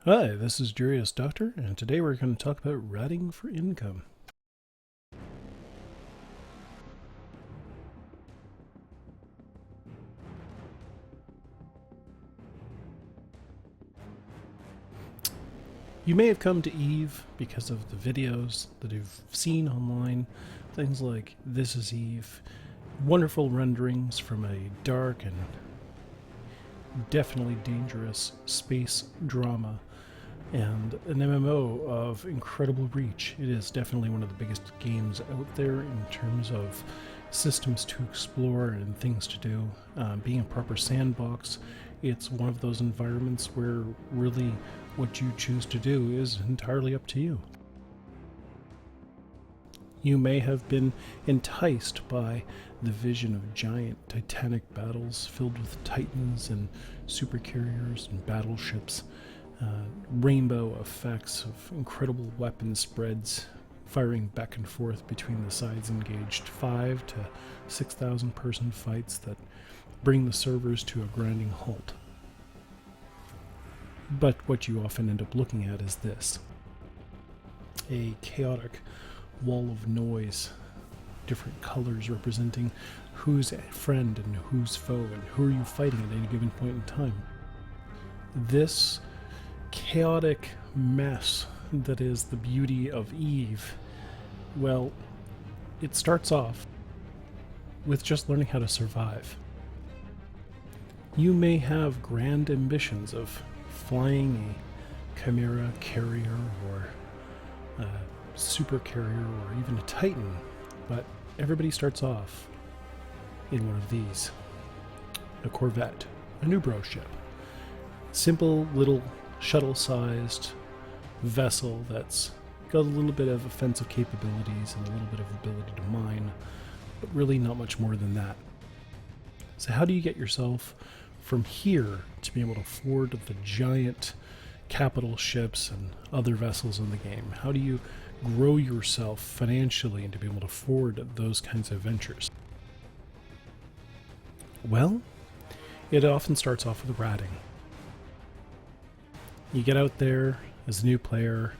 Hi, this is Jurious Doctor, and today we're going to talk about ratting for income. You may have come to Eve because of the videos that you've seen online, things like This is Eve, wonderful renderings from a dark and definitely dangerous space drama, and an MMO of incredible reach. It is definitely one of the biggest games out there in terms of systems to explore and things to do. Being a proper sandbox, it's one of those environments where really what you choose to do is entirely up to you. You may have been enticed by the vision of giant titanic battles filled with titans and supercarriers and battleships, rainbow effects of incredible weapon spreads firing back and forth between the sides engaged, 5 to 6,000 person fights that bring the servers to a grinding halt. But what you often end up looking at is this: a chaotic wall of noise, different colors representing who's friend and who's foe and who are you fighting at any given point in time. This chaotic mess that is the beauty of Eve, well, it starts off with just learning how to survive. You may have grand ambitions of flying a Chimera carrier or a super carrier or even a Titan, but everybody starts off in one of these: a Corvette, a Nubro ship, simple little shuttle-sized vessel that's got a little bit of offensive capabilities and a little bit of ability to mine, but really not much more than that. So how do you get yourself from here to be able to afford the giant capital ships and other vessels in the game? How do you grow yourself financially and to be able to afford those kinds of ventures? Well, it often starts off with ratting. You get out there as a new player,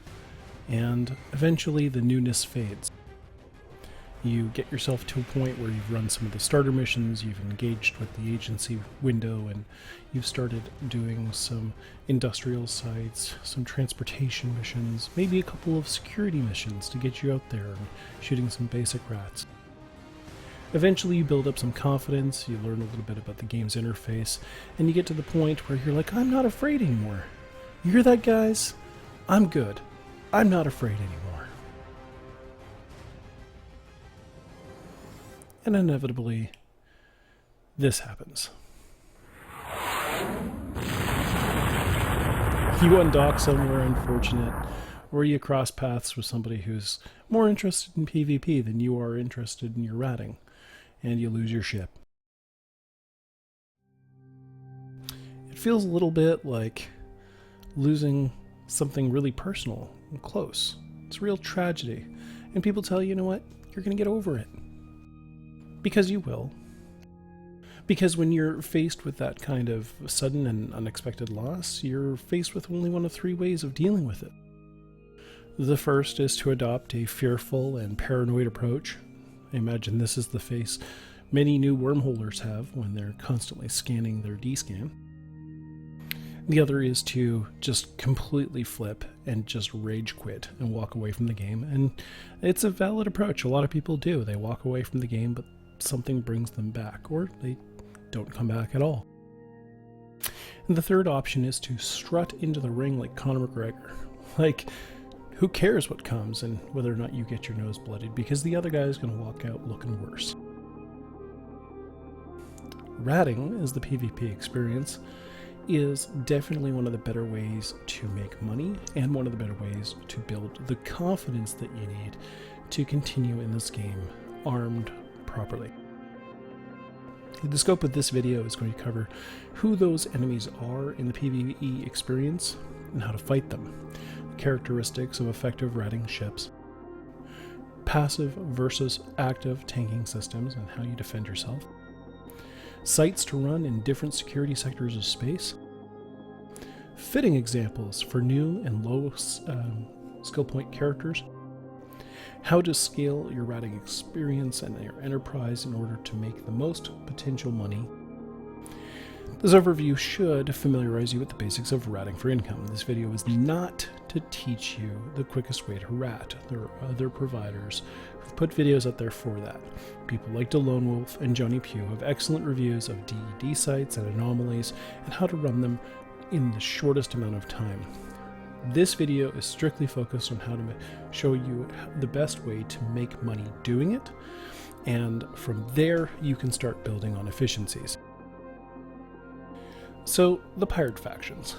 and eventually the newness fades. You get yourself to a point where you've run some of the starter missions, you've engaged with the agency window, and you've started doing some industrial sites, some transportation missions, maybe a couple of security missions to get you out there and shooting some basic rats. Eventually you build up some confidence, you learn a little bit about the game's interface, and you get to the point where you're like, I'm not afraid anymore. You hear that, guys? I'm good. I'm not afraid anymore. And inevitably, this happens. You undock somewhere unfortunate, or you cross paths with somebody who's more interested in PvP than you are interested in your ratting, and you lose your ship. It feels a little bit like losing something really personal and close. It's a real tragedy. And people tell you, you know what, you're going to get over it. Because you will. Because when you're faced with that kind of sudden and unexpected loss, you're faced with only one of 3 ways of dealing with it. The first is to adopt a fearful and paranoid approach. I imagine this is the face many new wormholers have when they're constantly scanning their D-scan. The other is to just completely flip and just rage quit and walk away from the game. And it's a valid approach. A lot of people do. They walk away from the game, but something brings them back, or they don't come back at all. And the third option is to strut into the ring like Conor McGregor. Like, who cares what comes and whether or not you get your nose bloodied, because the other guy is going to walk out looking worse. Ratting, as the PvP experience, is definitely one of the better ways to make money and one of the better ways to build the confidence that you need to continue in this game armed properly. The scope of this video is going to cover who those enemies are in the PvE experience and how to fight them, characteristics of effective ratting ships, passive versus active tanking systems and how you defend yourself, sites to run in different security sectors of space, fitting examples for new and low skill point characters, how to scale your ratting experience and your enterprise in order to make the most potential money. This overview should familiarize you with the basics of ratting for income. This video is not to teach you the quickest way to rat. There are other providers who've put videos out there for that. People like Lone Wolf and Johnny Pugh have excellent reviews of DED sites and anomalies and how to run them in the shortest amount of time. This video is strictly focused on how to show you the best way to make money doing it, and from there you can start building on efficiencies. So, the pirate factions.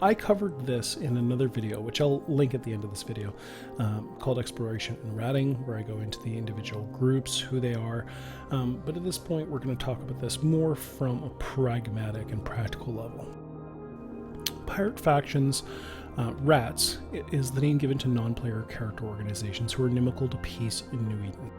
I covered this in another video, which I'll link at the end of this video, called Exploration and Ratting, where I go into the individual groups, who they are. But at this point, we're going to talk about this more from a pragmatic and practical level. Pirate factions, rats, is the name given to non-player character organizations who are inimical to peace in New Eden.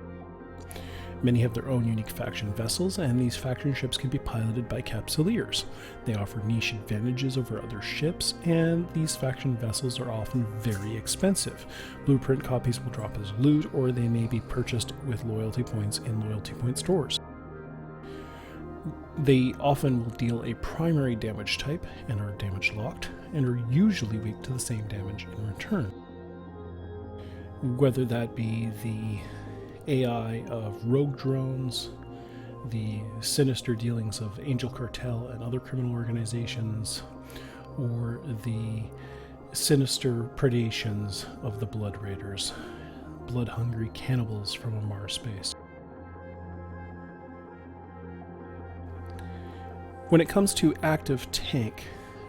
Many have their own unique faction vessels, and these faction ships can be piloted by capsuleers. They offer niche advantages over other ships, and these faction vessels are often very expensive. Blueprint copies will drop as loot, or they may be purchased with loyalty points in loyalty point stores. They often will deal a primary damage type and are damage locked, and are usually weak to the same damage in return. Whether that be the AI of rogue drones, the sinister dealings of Angel Cartel and other criminal organizations, or the sinister predations of the Blood Raiders, blood-hungry cannibals from a Mars space. When it comes to active tank,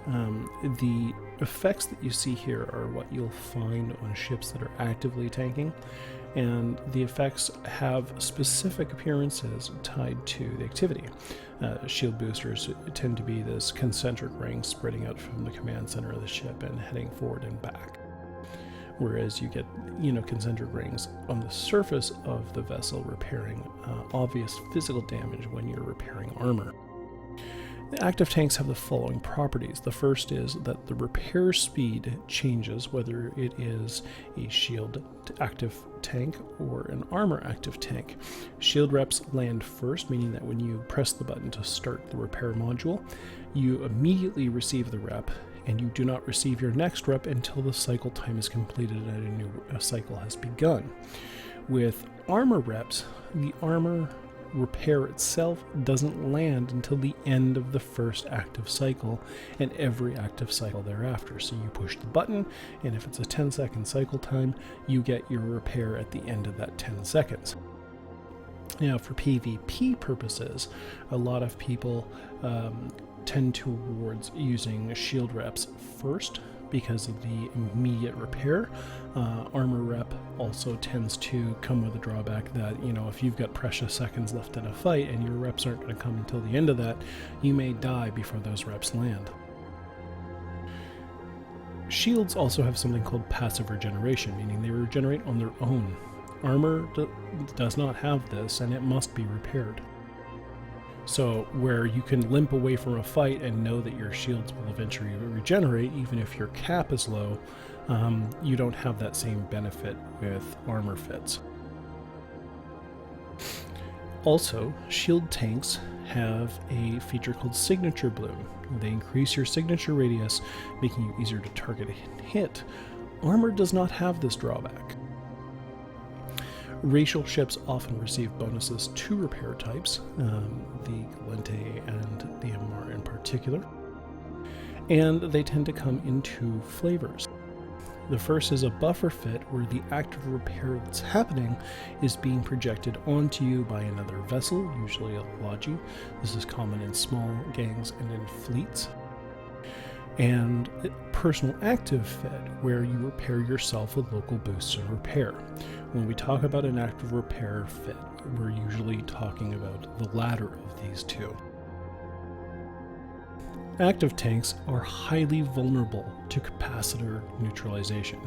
the effects that you see here are what you'll find on ships that are actively tanking, and the effects have specific appearances tied to the activity. Shield boosters tend to be this concentric ring spreading out from the command center of the ship and heading forward and back, whereas you get concentric rings on the surface of the vessel repairing obvious physical damage when you're repairing armor. The active tanks have the following properties. The first is that the repair speed changes whether it is a shield active tank or an armor active tank. Shield reps land first, meaning that when you press the button to start the repair module, you immediately receive the rep, and you do not receive your next rep until the cycle time is completed and a new cycle has begun. With armor reps, the armor repair itself doesn't land until the end of the first active cycle and every active cycle thereafter. So you push the button, and if it's a 10-second cycle time, you get your repair at the end of that 10 seconds. Now, for PvP purposes, a lot of people tend towards using shield reps first because of the immediate repair. Armor rep also tends to come with a drawback that, if you've got precious seconds left in a fight and your reps aren't going to come until the end of that, you may die before those reps land. Shields also have something called passive regeneration, meaning they regenerate on their own. Armor does not have this, and it must be repaired. So where you can limp away from a fight and know that your shields will eventually regenerate, even if your cap is low, you don't have that same benefit with armor fits. Also, shield tanks have a feature called Signature Bloom. They increase your signature radius, making you easier to target and hit. Armor does not have this drawback. Racial ships often receive bonuses to repair types, the Galente and the MR in particular, and they tend to come in two flavors. The first is a buffer fit, where the active repair that's happening is being projected onto you by another vessel, usually a Logi. This is common in small gangs and in fleets. And personal active fit, where you repair yourself with local boosts and repair. When we talk about an active repair fit, we're usually talking about the latter of these two. Active tanks are highly vulnerable to capacitor neutralization.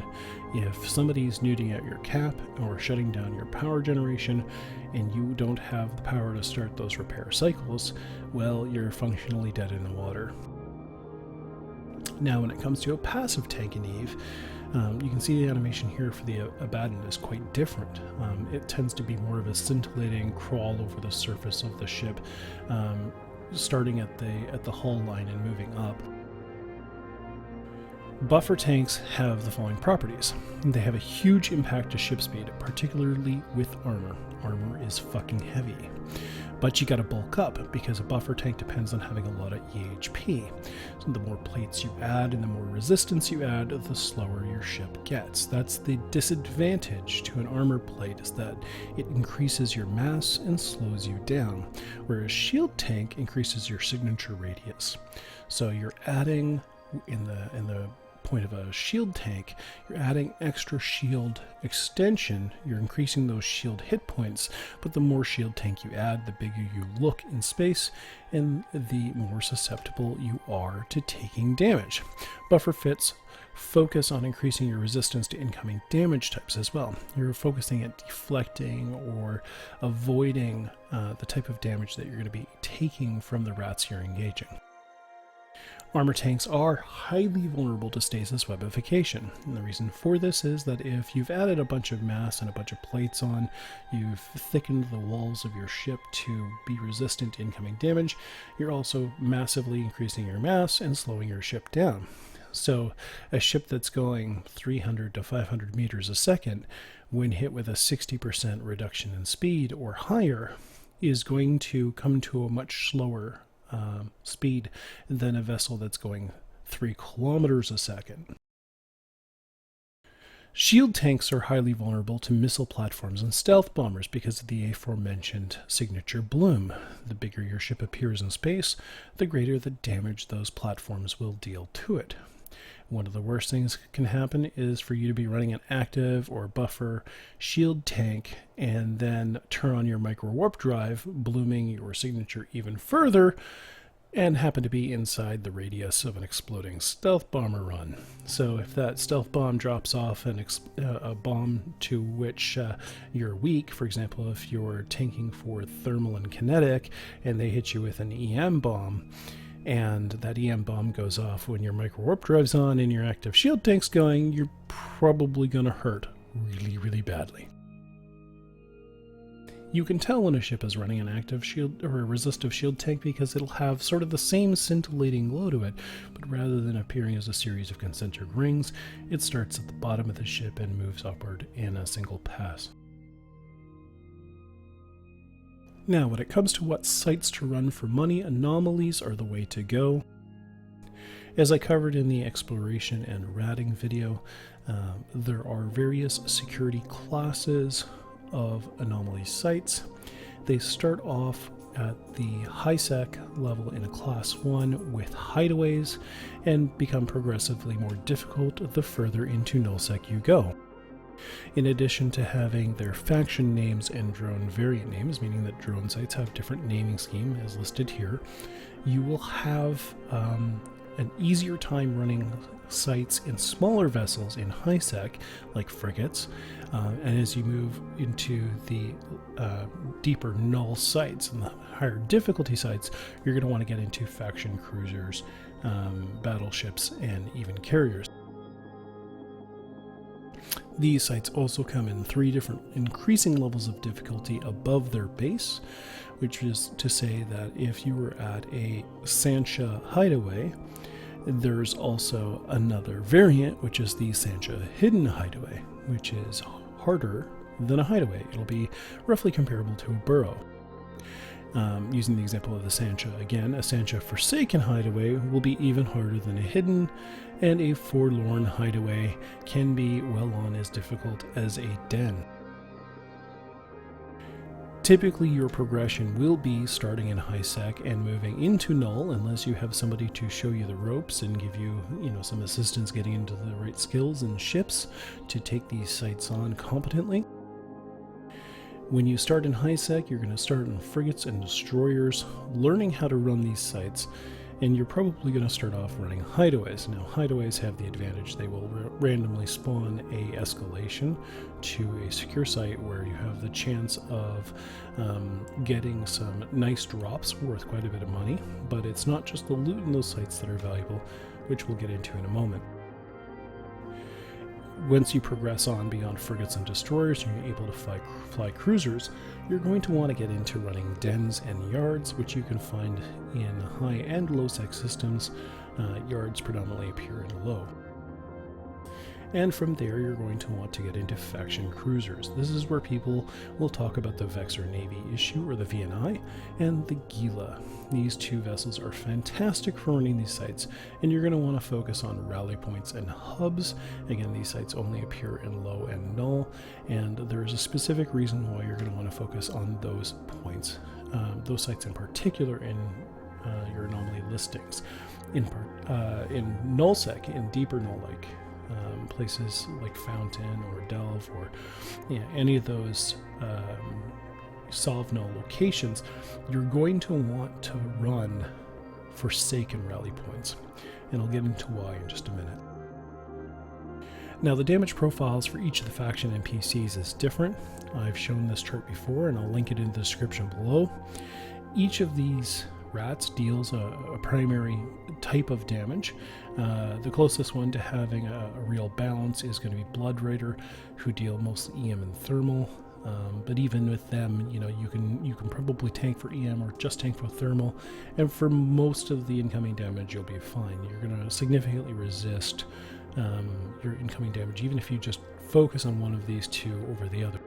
If somebody's nuding out your cap or shutting down your power generation and you don't have the power to start those repair cycles, well, you're functionally dead in the water. Now when it comes to a passive tank in Eve, you can see the animation here for the Abaddon is quite different. It tends to be more of a scintillating crawl over the surface of the ship, starting at the hull line and moving up. Buffer tanks have the following properties. They have a huge impact to ship speed, particularly with armor. Armor is fucking heavy. But you gotta bulk up, because a buffer tank depends on having a lot of EHP. So the more plates you add and the more resistance you add, the slower your ship gets. That's the disadvantage to an armor plate, is that it increases your mass and slows you down, whereas shield tank increases your signature radius. So you're adding, in the point of a shield tank, you're adding extra shield extension, you're increasing those shield hit points, but the more shield tank you add, the bigger you look in space, and the more susceptible you are to taking damage. Buffer fits focus on increasing your resistance to incoming damage types as well. You're focusing at deflecting or avoiding the type of damage that you're going to be taking from the rats you're engaging. Armor tanks are highly vulnerable to stasis webification, and the reason for this is that if you've added a bunch of mass and a bunch of plates on, you've thickened the walls of your ship to be resistant to incoming damage, you're also massively increasing your mass and slowing your ship down. So a ship that's going 300 to 500 meters a second, when hit with a 60% reduction in speed or higher, is going to come to a much slower speed than a vessel that's going 3 kilometers a second. Shield tanks are highly vulnerable to missile platforms and stealth bombers because of the aforementioned signature bloom. The bigger your ship appears in space, the greater the damage those platforms will deal to it. One of the worst things that can happen is for you to be running an active or buffer shield tank and then turn on your micro warp drive, blooming your signature even further, and happen to be inside the radius of an exploding stealth bomber run. So if that stealth bomb drops off a bomb to which you're weak, for example, if you're tanking for thermal and kinetic and they hit you with an EM bomb, and that EM bomb goes off when your micro warp drive's on and your active shield tank's going, you're probably going to hurt really, really badly. You can tell when a ship is running an active shield or a resistive shield tank because it'll have sort of the same scintillating glow to it, but rather than appearing as a series of concentric rings, it starts at the bottom of the ship and moves upward in a single pass. Now, when it comes to what sites to run for money, anomalies are the way to go. As I covered in the exploration and ratting video, there are various security classes of anomaly sites. They start off at the high-sec level in a class 1 with hideaways and become progressively more difficult the further into NullSec you go. In addition to having their faction names and drone variant names, meaning that drone sites have different naming scheme as listed here, you will have an easier time running sites in smaller vessels in high sec, like frigates, and as you move into the deeper null sites and the higher difficulty sites, you're going to want to get into faction cruisers, battleships, and even carriers. These sites also come in 3 different increasing levels of difficulty above their base, which is to say that if you were at a Sancha hideaway, there's also another variant, which is the Sancha hidden hideaway, which is harder than a hideaway. It'll be roughly comparable to a burrow. Using the example of the Sancha again, a Sancha Forsaken hideaway will be even harder than a hidden, and a Forlorn hideaway can be well on as difficult as a den. Typically your progression will be starting in high sec and moving into null unless you have somebody to show you the ropes and give you, some assistance getting into the right skills and ships to take these sites on competently. When you start in high sec, you're going to start in frigates and destroyers, learning how to run these sites, and you're probably going to start off running hideaways. Now, hideaways have the advantage they will randomly spawn a escalation to a secure site where you have the chance of getting some nice drops worth quite a bit of money, but it's not just the loot in those sites that are valuable. which we'll get into in a moment. Once you progress on beyond frigates and destroyers and you're able to fly cruisers, you're going to want to get into running dens and yards, which you can find in high and low sec systems. Yards predominantly appear in low. And from there, you're going to want to get into faction cruisers. This is where people will talk about the Vexor Navy issue, or the VNI, and the Gila. These two vessels are fantastic for running these sites, and you're going to want to focus on rally points and hubs. Again, these sites only appear in low and null, and there is a specific reason why you're going to want to focus on those points, those sites in particular in your anomaly listings. In NullSec, in deeper null-like places like Fountain or Delve or any of those solve null locations, you're going to want to run Forsaken rally points, and I'll get into why in just a minute. Now, the damage profiles for each of the faction NPCs is different. I've shown this chart before, and I'll link it in the description below. Each of these rats deals a primary type of damage. The closest one to having a real balance is going to be Blood Raider, who deal mostly EM and thermal. But even with them, you can probably tank for EM or just tank for thermal, and for most of the incoming damage you'll be fine. You're going to significantly resist your incoming damage, even if you just focus on one of these two over the other.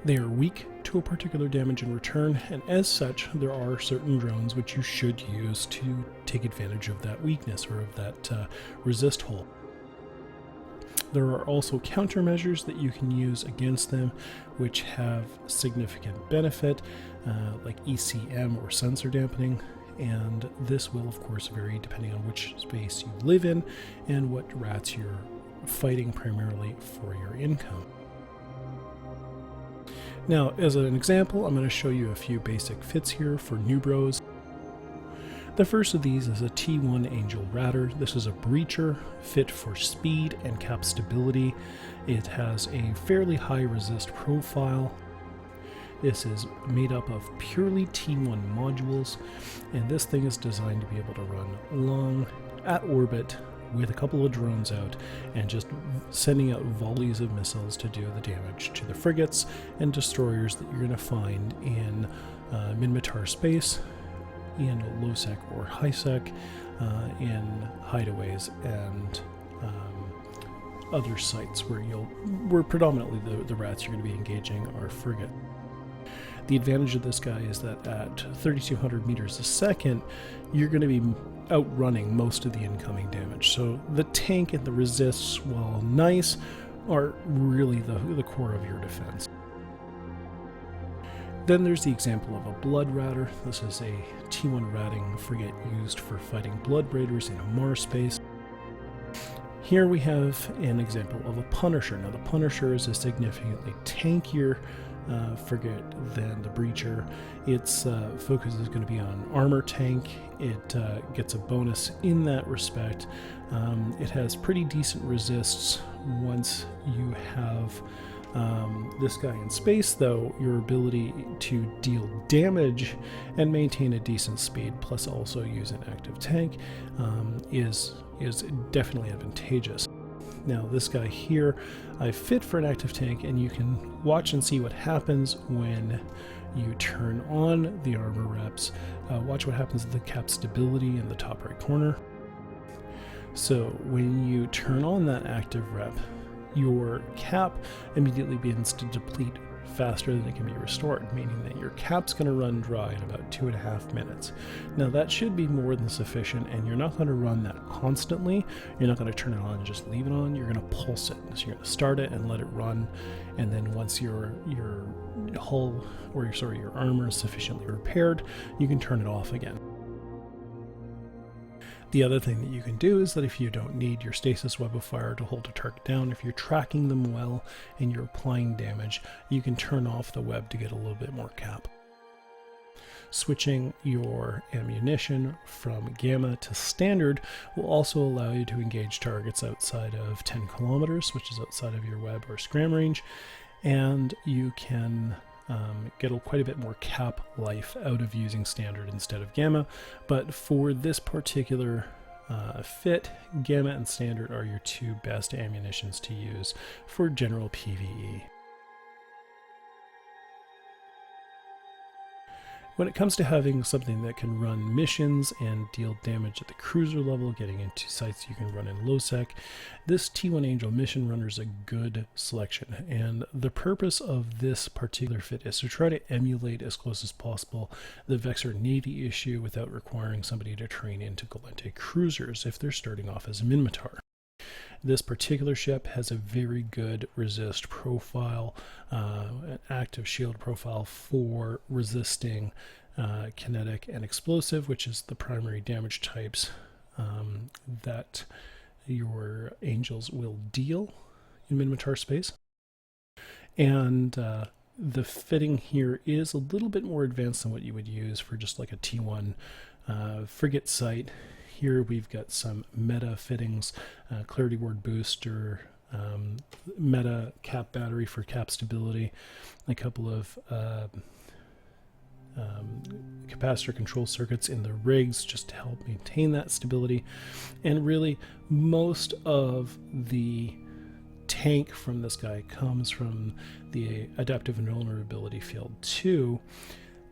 They are weak to a particular damage in return, and as such, there are certain drones which you should use to take advantage of that weakness or of that resist hole. There are also countermeasures that you can use against them which have significant benefit, like ECM or sensor dampening, and this will of course vary depending on which space you live in and what rats you're fighting primarily for your income. Now, as an example, I'm going to show you a few basic fits here for new bros. The first of these is a T1 Angel Ratter. This is a breacher fit for speed and cap stability. It has a fairly high resist profile. This is made up of purely T1 modules, and this thing is designed to be able to run long at orbit with a couple of drones out and just sending out volleys of missiles to do the damage to the frigates and destroyers that you're going to find in Minmatar space, in low sec or high sec, in hideaways and other sites where predominantly the rats you're going to be engaging are frigate. The advantage of this guy is that at 3,200 meters a second, you're going to be outrunning most of the incoming damage. So the tank and the resists, while nice, are really the core of your defense. Then there's the example of a Blood Ratter. This is a T1 ratting frigate used for fighting Blood Raiders in a Mars space. Here we have an example of a Punisher. Now the Punisher is a significantly tankier frigate than the Breacher. Its focus is going to be on armor tank. It gets a bonus in that respect. It has pretty decent resists once you have this guy in space, though. Your ability to deal damage and maintain a decent speed, plus also use an active tank, is definitely advantageous. Now this guy here, I fit for an active tank, and you can watch and see what happens when you turn on the armor reps. Watch what happens to the cap stability in the top right corner. So when you turn on that active rep, your cap immediately begins to deplete faster than it can be restored, meaning that your cap's going to run dry in about 2.5 minutes. Now that should be more than sufficient, and you're not going to run that constantly. You're not going to turn it on and just leave it on. You're going to pulse it. So you're going to start it and let it run, and then once your hull or your armor is sufficiently repaired, you can turn it off again. The other thing that you can do is that if you don't need your stasis web of fire to hold a target down, if you're tracking them well and you're applying damage, you can turn off the web to get a little bit more cap. Switching your ammunition from gamma to standard will also allow you to engage targets outside of 10 kilometers, which is outside of your web or scram range, and you can get quite a bit more cap life out of using standard instead of gamma. But for this particular Fit, Gamma, and Standard are your two best ammunitions to use for general PvE. When it comes to having something that can run missions and deal damage at the cruiser level, getting into sites you can run in NullSec, this T1 Angel mission runner is a good selection. And the purpose of this particular fit is to try to emulate as close as possible the Vexor Navy issue without requiring somebody to train into Galente cruisers if they're starting off as a Minmatar. This particular ship has a very good resist profile, an active shield profile for resisting kinetic and explosive, which is the primary damage types that your angels will deal in Minmatar space. And the fitting here is a little bit more advanced than what you would use for just like a T1 frigate site. Here we've got some meta fittings, clarity ward booster, meta cap battery for cap stability, a couple of capacitor control circuits in the rigs just to help maintain that stability. And really most of the tank from this guy comes from the adaptive invulnerability field 2,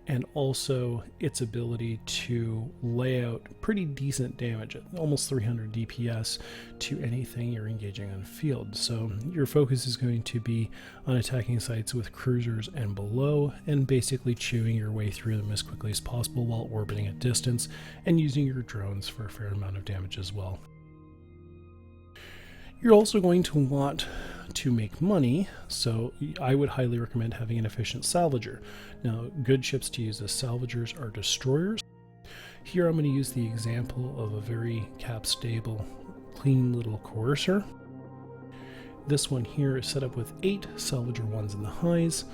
and also its ability to lay out pretty decent damage at almost 300 DPS to anything you're engaging on field. So your focus is going to be on attacking sites with cruisers and below, and basically chewing your way through them as quickly as possible while orbiting at distance and using your drones for a fair amount of damage as well. You're also going to want to make money, so I would highly recommend having an efficient salvager. Now, good ships to use as salvagers are destroyers. Here I'm going to use the example of a very cap-stable, clean little coercer. This one here is set up with 8 salvager 1s in the highs,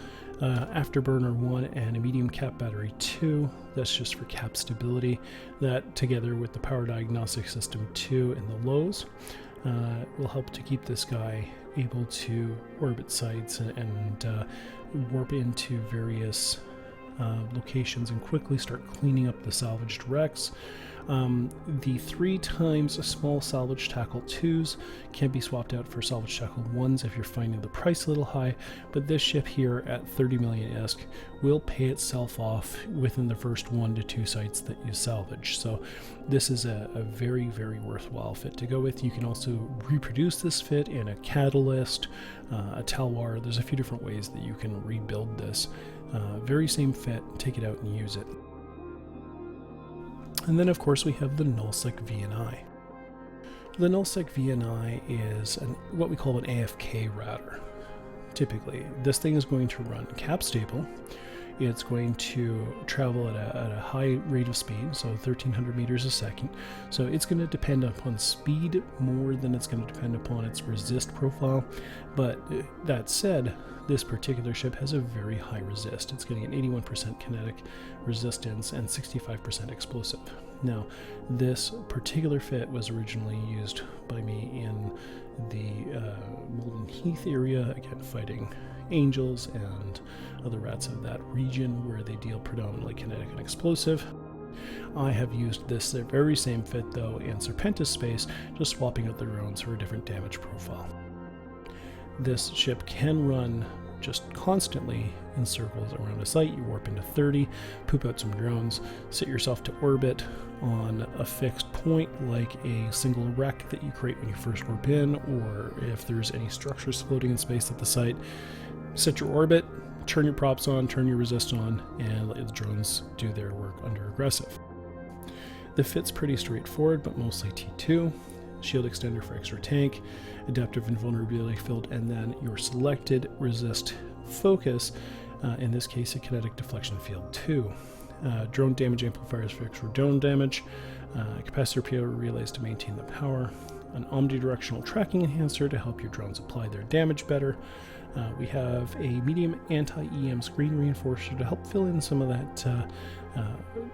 afterburner 1 and a medium cap battery 2. That's just for cap stability. That together with the power diagnostic system 2 in the lows will help to keep this guy able to orbit sites and warp into various locations and quickly start cleaning up the salvaged wrecks. The 3 times small salvage tackle 2s can be swapped out for salvage tackle 1s if you're finding the price a little high, but this ship here at 30 million ISK will pay itself off within the first 1 to 2 sites that you salvage. So this is a very, very worthwhile fit to go with. You can also reproduce this fit in a catalyst, a Talwar. There's a few different ways that you can rebuild this. Very same fit, take it out and use it. And then of course we have the NullSec VNI. The NullSec VNI is what we call an AFK router. Typically, this thing is going to run cap stable. It's going to travel at a high rate of speed, so 1300 meters a second. So it's going to depend upon speed more than it's going to depend upon its resist profile. But that said, this particular ship has a very high resist. It's getting an 81% kinetic resistance and 65% explosive. Now, this particular fit was originally used by me in the Molten Heath area, again fighting angels and other rats of that region where they deal predominantly kinetic and explosive. I have used this very same fit though in Serpentis space, just swapping out the drones for a different damage profile. This ship can run just constantly in circles around a site. You warp into 30, poop out some drones, set yourself to orbit on a fixed point like a single wreck that you create when you first warp in, or if there's any structures floating in space at the site, set your orbit, turn your props on, turn your resist on, and let the drones do their work under aggressive. The fit's pretty straightforward, but mostly T2. Shield extender for extra tank, adaptive invulnerability field, and then your selected resist focus, in this case a kinetic deflection field 2. Drone damage amplifiers for extra drone damage, capacitor PO relays to maintain the power, an omnidirectional tracking enhancer to help your drones apply their damage better. We have a medium anti-EM screen reinforcer to help fill in some of that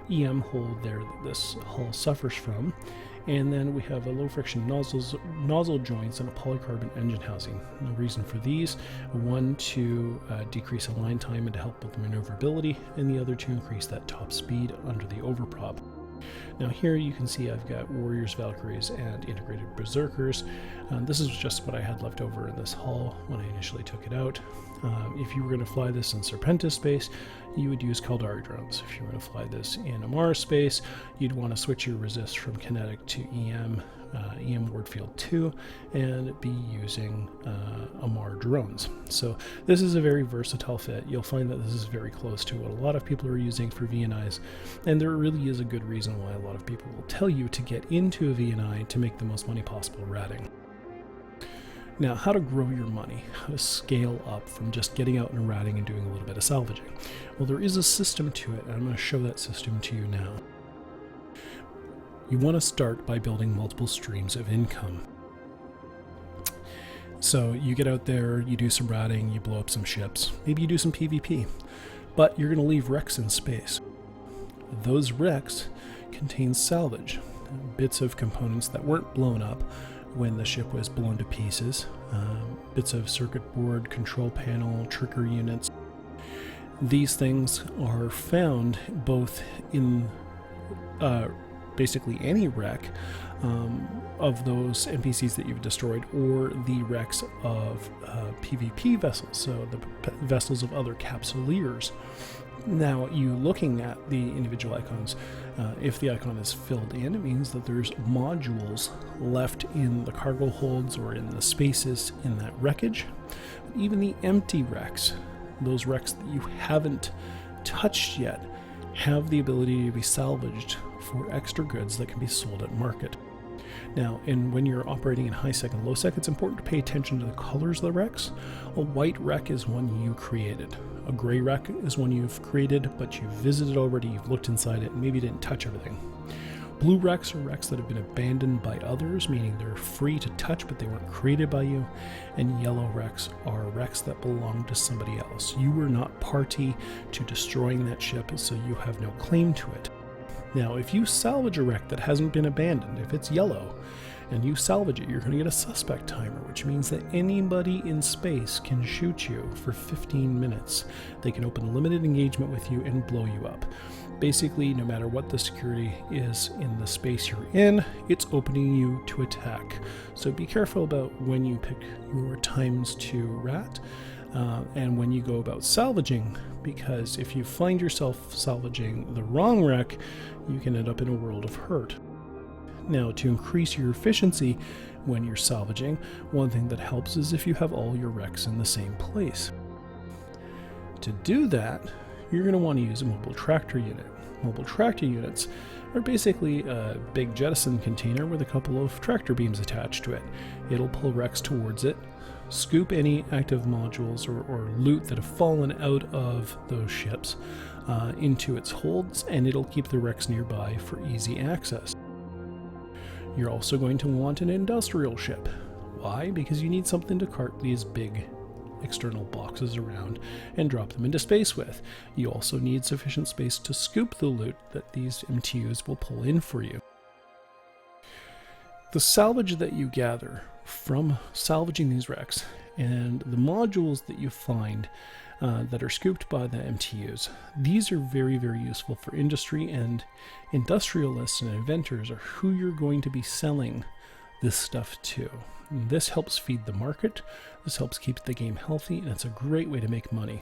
EM hole there that this hull suffers from. And then we have a low friction nozzle joints and a polycarbon engine housing. The reason for these, one to decrease align time and to help with maneuverability, and the other to increase that top speed under the overprop. Now here you can see I've got Warriors, Valkyries, and Integrated Berserkers. This is just what I had left over in this hull when I initially took it out. If you were going to fly this in Serpentis space, you would use Caldari drones. If you were going to fly this in Amara space, you'd want to switch your resist from kinetic to EM Ward Field 2, and be using Amar drones. So this is a very versatile fit. You'll find that this is very close to what a lot of people are using for VNIs, and there really is a good reason why a lot of people will tell you to get into a VNI to make the most money possible ratting. Now, how to grow your money, how to scale up from just getting out and ratting and doing a little bit of salvaging. Well, there is a system to it, and I'm going to show that system to you now. You want to start by building multiple streams of income. So you get out there, you do some ratting, you blow up some ships, maybe you do some PvP, but you're going to leave wrecks in space. Those wrecks contain salvage, bits of components that weren't blown up when the ship was blown to pieces, bits of circuit board, control panel, trigger units. These things are found both in basically any wreck of those NPCs that you've destroyed, or the wrecks of PvP vessels, so the vessels of other capsuleers. Now, you looking at the individual icons, if the icon is filled in, it means that there's modules left in the cargo holds or in the spaces in that wreckage. Even the empty wrecks, those wrecks that you haven't touched yet, have the ability to be salvaged for extra goods that can be sold at market. Now, when you're operating in high sec and low sec, it's important to pay attention to the colors of the wrecks. A white wreck is one you created. A gray wreck is one you've created, but you've visited already, you've looked inside it, and maybe didn't touch everything. Blue wrecks are wrecks that have been abandoned by others, meaning they're free to touch, but they weren't created by you. And yellow wrecks are wrecks that belong to somebody else. You were not party to destroying that ship, so you have no claim to it. Now, if you salvage a wreck that hasn't been abandoned, if it's yellow, and you salvage it, you're going to get a suspect timer, which means that anybody in space can shoot you for 15 minutes. They can open a limited engagement with you and blow you up. Basically, no matter what the security is in the space you're in, it's opening you to attack. So be careful about when you pick your times to rat, and when you go about salvaging, because if you find yourself salvaging the wrong wreck, you can end up in a world of hurt. Now, to increase your efficiency when you're salvaging, one thing that helps is if you have all your wrecks in the same place. To do that, you're going to want to use a mobile tractor unit. Mobile tractor units are basically a big jettison container with a couple of tractor beams attached to it. It'll pull wrecks towards it, scoop any active modules or loot that have fallen out of those ships into its holds, and it'll keep the wrecks nearby for easy access. You're also going to want an industrial ship. Why? Because you need something to cart these big external boxes around and drop them into space with. You also need sufficient space to scoop the loot that these MTUs will pull in for you. The salvage that you gather from salvaging these wrecks and the modules that you find that are scooped by the MTUs, these are very, very useful for industry, and industrialists and inventors are who you're going to be selling this stuff to. And this helps feed the market, this helps keep the game healthy, and it's a great way to make money.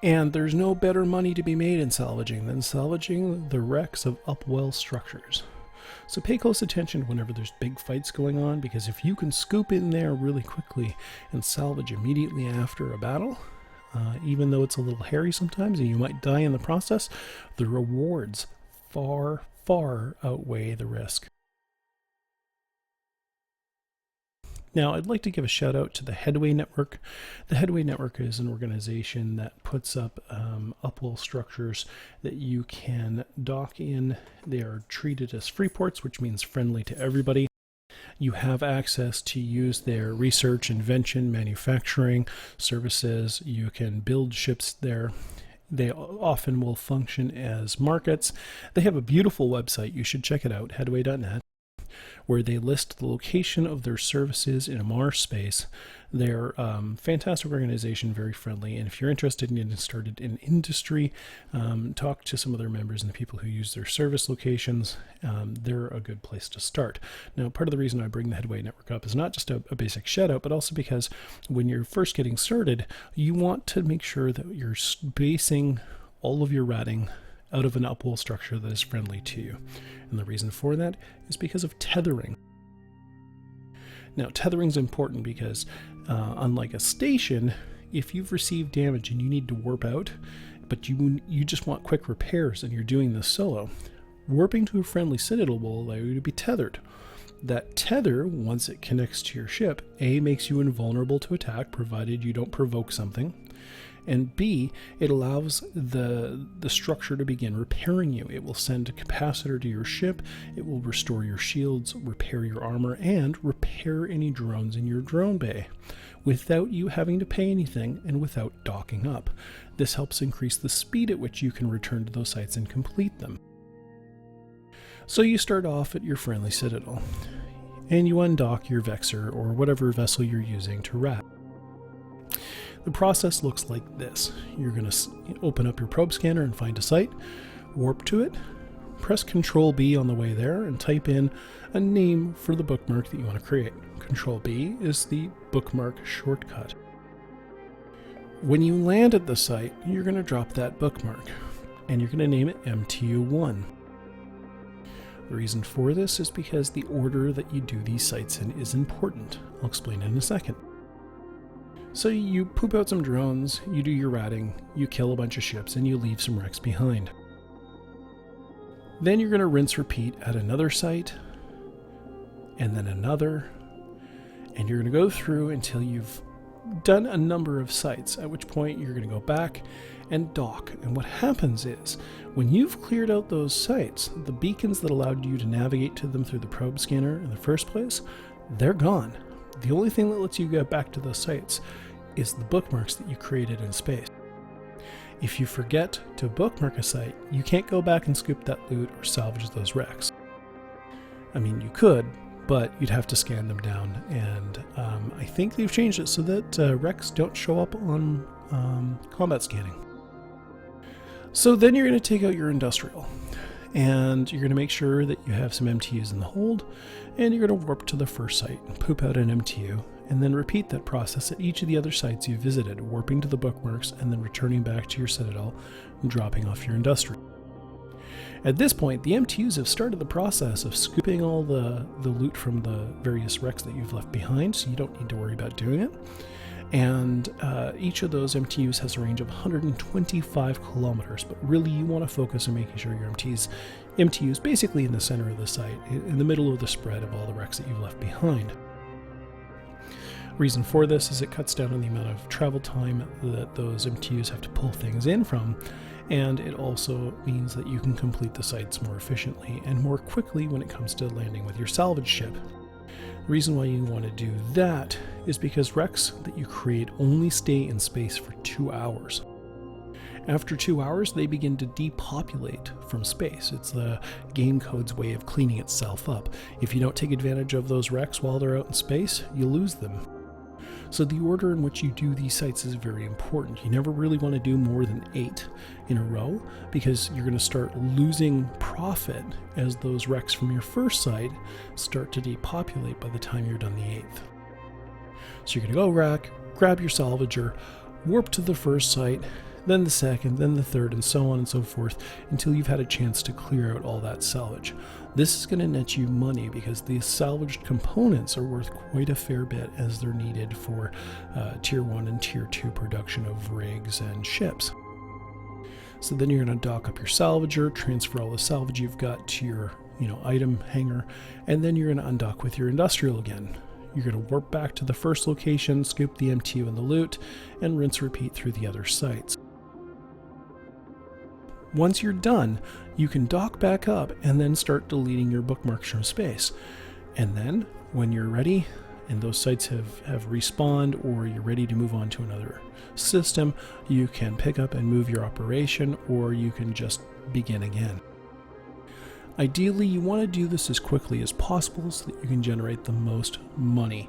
And there's no better money to be made in salvaging than salvaging the wrecks of upwell structures. So pay close attention whenever there's big fights going on, because if you can scoop in there really quickly and salvage immediately after a battle, even though it's a little hairy sometimes and you might die in the process, the rewards far, far outweigh the risk. Now, I'd like to give a shout out to the Hedway Network. The Hedway Network is an organization that puts up upwell structures that you can dock in. They are treated as free ports, which means friendly to everybody. You have access to use their research, invention, manufacturing services. You can build ships there. They often will function as markets. They have a beautiful website. You should check it out, hedway.net. where they list the location of their services in a marsh space. They're fantastic organization, very friendly, and if you're interested in getting started in industry, talk to some of their members and the people who use their service locations. They're a good place to start. Now, part of the reason I bring the Hedway Network up is not just a basic shout-out, but also because when you're first getting started, you want to make sure that you're spacing all of your ratting out of an upwell structure that is friendly to you. And the reason for that is because of tethering. Now, tethering is important because unlike a station, if you've received damage and you need to warp out, but you just want quick repairs and you're doing this solo, warping to a friendly citadel will allow you to be tethered. That tether, once it connects to your ship, A, makes you invulnerable to attack, provided you don't provoke something, and B, it allows the structure to begin repairing you. It will send a capacitor to your ship, it will restore your shields, repair your armor, and repair any drones in your drone bay, without you having to pay anything and without docking up. This helps increase the speed at which you can return to those sites and complete them. So you start off at your friendly citadel, and you undock your Vexor or whatever vessel you're using to rat. The process looks like this. You're going to open up your probe scanner and find a site, warp to it, press Control B on the way there, and type in a name for the bookmark that you want to create. Control B is the bookmark shortcut. When you land at the site, you're going to drop that bookmark, and you're going to name it MTU1. The reason for this is because the order that you do these sites in is important. I'll explain in a second. So you poop out some drones, you do your ratting, you kill a bunch of ships, and you leave some wrecks behind. Then you're going to rinse repeat at another site, and then another, and you're going to go through until you've done a number of sites, at which point you're going to go back and dock. And what happens is, when you've cleared out those sites, the beacons that allowed you to navigate to them through the probe scanner in the first place, they're gone. The only thing that lets you get back to those sites is the bookmarks that you created in space. If you forget to bookmark a site, you can't go back and scoop that loot or salvage those wrecks. I mean, you could, but you'd have to scan them down, and I think they've changed it so that wrecks don't show up on combat scanning. So then you're going to take out your industrial, and you're going to make sure that you have some MTUs in the hold, and you're going to warp to the first site and poop out an MTU, and then repeat that process at each of the other sites you visited, warping to the bookmarks and then returning back to your citadel and dropping off your industrial. At this point, the MTUs have started the process of scooping all the loot from the various wrecks that you've left behind, so you don't need to worry about doing it. And each of those MTUs has a range of 125 kilometers, but really you want to focus on making sure your MTUs basically in the center of the site, in the middle of the spread of all the wrecks that you've left behind. Reason for this is it cuts down on the amount of travel time that those MTUs have to pull things in from, and it also means that you can complete the sites more efficiently and more quickly when it comes to landing with your salvage ship. The reason why you want to do that is because wrecks that you create only stay in space for 2 hours. After 2 hours, they begin to depopulate from space. It's the game code's way of cleaning itself up. If you don't take advantage of those wrecks while they're out in space, you lose them. So the order in which you do these sites is very important. You never really want to do more than 8 in a row, because you're going to start losing profit as those wrecks from your first site start to depopulate by the time you're done the 8th. So you're going to go rack, grab your salvager, warp to the first site, then the second, then the third, and so on and so forth, until you've had a chance to clear out all that salvage. This is going to net you money because these salvaged components are worth quite a fair bit, as they're needed for Tier 1 and Tier 2 production of rigs and ships. So then you're going to dock up your salvager, transfer all the salvage you've got to your item hanger, and then you're going to undock with your industrial again. You're going to warp back to the first location, scoop the MTU and the loot, and rinse repeat through the other sites. Once you're done, you can dock back up and then start deleting your bookmarks from space. And then, when you're ready, and those sites have respawned, or you're ready to move on to another system, you can pick up and move your operation, or you can just begin again. Ideally, you want to do this as quickly as possible so that you can generate the most money.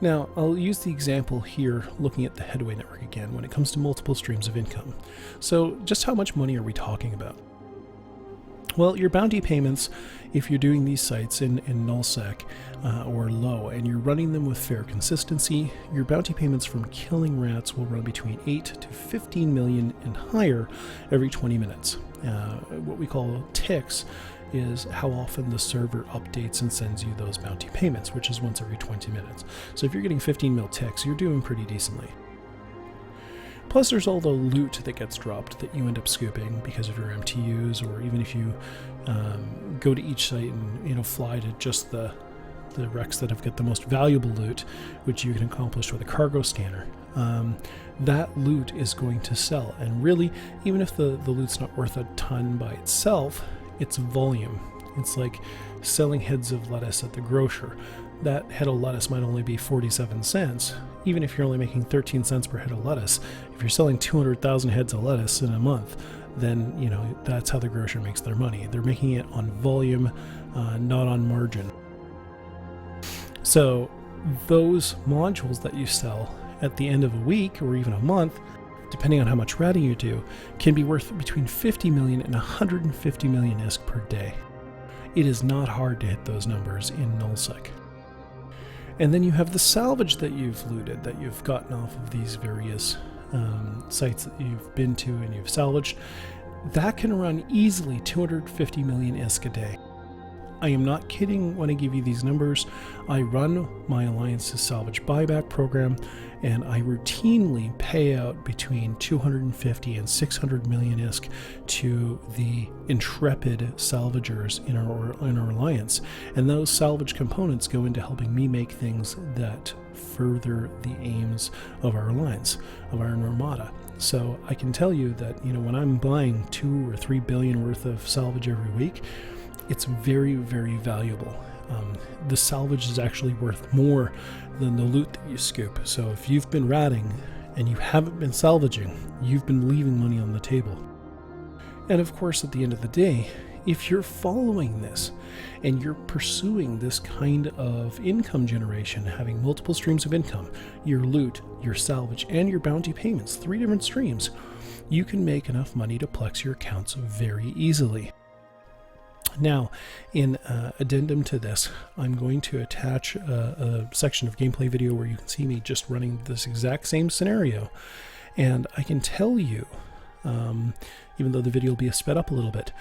Now, I'll use the example here looking at the Hedway Network again when it comes to multiple streams of income. So just how much money are we talking about? Well, your bounty payments, if you're doing these sites in NullSec or low, and you're running them with fair consistency, your bounty payments from killing rats will run between 8 to 15 million and higher every 20 minutes. What we call ticks is how often the server updates and sends you those bounty payments, which is once every 20 minutes. So if you're getting 15 mil ticks, you're doing pretty decently. Plus there's all the loot that gets dropped that you end up scooping because of your MTUs, or even if you go to each site and fly to just the wrecks that have got the most valuable loot, which you can accomplish with a cargo scanner. That loot is going to sell, and really, even if the loot's not worth a ton by itself, it's volume. It's like selling heads of lettuce at the grocer. That head of lettuce might only be 47 cents. Even if you're only making 13 cents per head of lettuce, if you're selling 200,000 heads of lettuce in a month, then that's how the grocer makes their money. They're making it on volume, not on margin. So those modules that you sell at the end of a week or even a month, depending on how much ratting you do, can be worth between 50 million and 150 million ISK per day. It is not hard to hit those numbers in NullSec. And then you have the salvage that you've looted, that you've gotten off of these various sites that you've been to and you've salvaged. That can run easily 250 million ISK a day. I am not kidding when I give you these numbers. I run my Alliance's salvage buyback program, and I routinely pay out between 250 and 600 million ISK to the intrepid salvagers in our Alliance. And those salvage components go into helping me make things that further the aims of our Alliance, of our Armada. So I can tell you that, when I'm buying 2 or 3 billion worth of salvage every week, it's very, very valuable. The salvage is actually worth more than the loot that you scoop. So if you've been ratting and you haven't been salvaging, you've been leaving money on the table. And of course, at the end of the day, if you're following this and you're pursuing this kind of income generation, having multiple streams of income, your loot, your salvage, and your bounty payments, 3 different streams, you can make enough money to plex your accounts very easily. Now, in addendum to this, I'm going to attach a section of gameplay video where you can see me just running this exact same scenario. And I can tell you, even though the video will be sped up a little bit,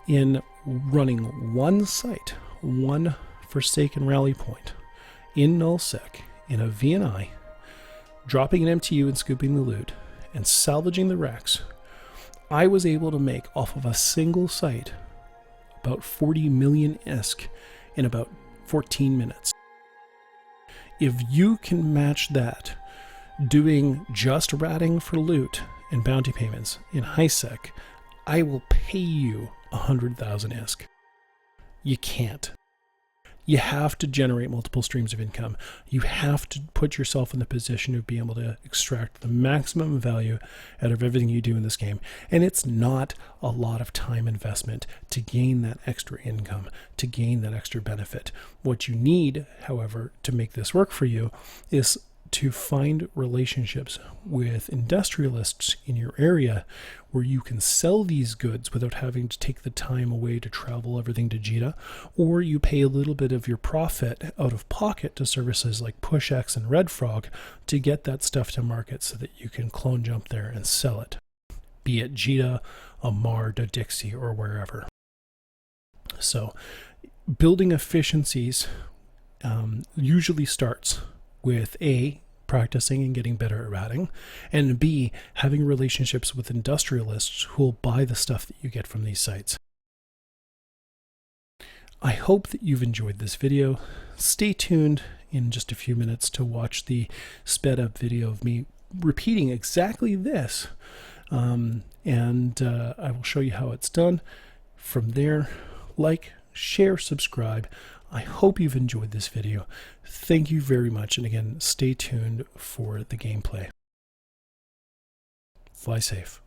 in running one site, one Forsaken rally point, in NullSec, in a VNI, dropping an MTU and scooping the loot, and salvaging the wrecks, I was able to make off of a single site about 40 million ISK in about 14 minutes. If you can match that, doing just ratting for loot and bounty payments in HiSec, I will pay you 100,000 ISK. You can't. You have to generate multiple streams of income. You have to put yourself in the position of being able to extract the maximum value out of everything you do in this game. And it's not a lot of time investment to gain that extra income, to gain that extra benefit. What you need, however, to make this work for you is to find relationships with industrialists in your area where you can sell these goods without having to take the time away to travel everything to Jita, or you pay a little bit of your profit out of pocket to services like PushX and Red Frog to get that stuff to market so that you can clone jump there and sell it, be it Jita, Amar, Dixie, or wherever. So building efficiencies usually starts with A, practicing and getting better at ratting, and B, having relationships with industrialists who will buy the stuff that you get from these sites. I hope that you've enjoyed this video. Stay tuned in just a few minutes to watch the sped up video of me repeating exactly this, and I will show you how it's done. From there, like, share, subscribe. I hope you've enjoyed this video. Thank you very much, and again, stay tuned for the gameplay. Fly safe.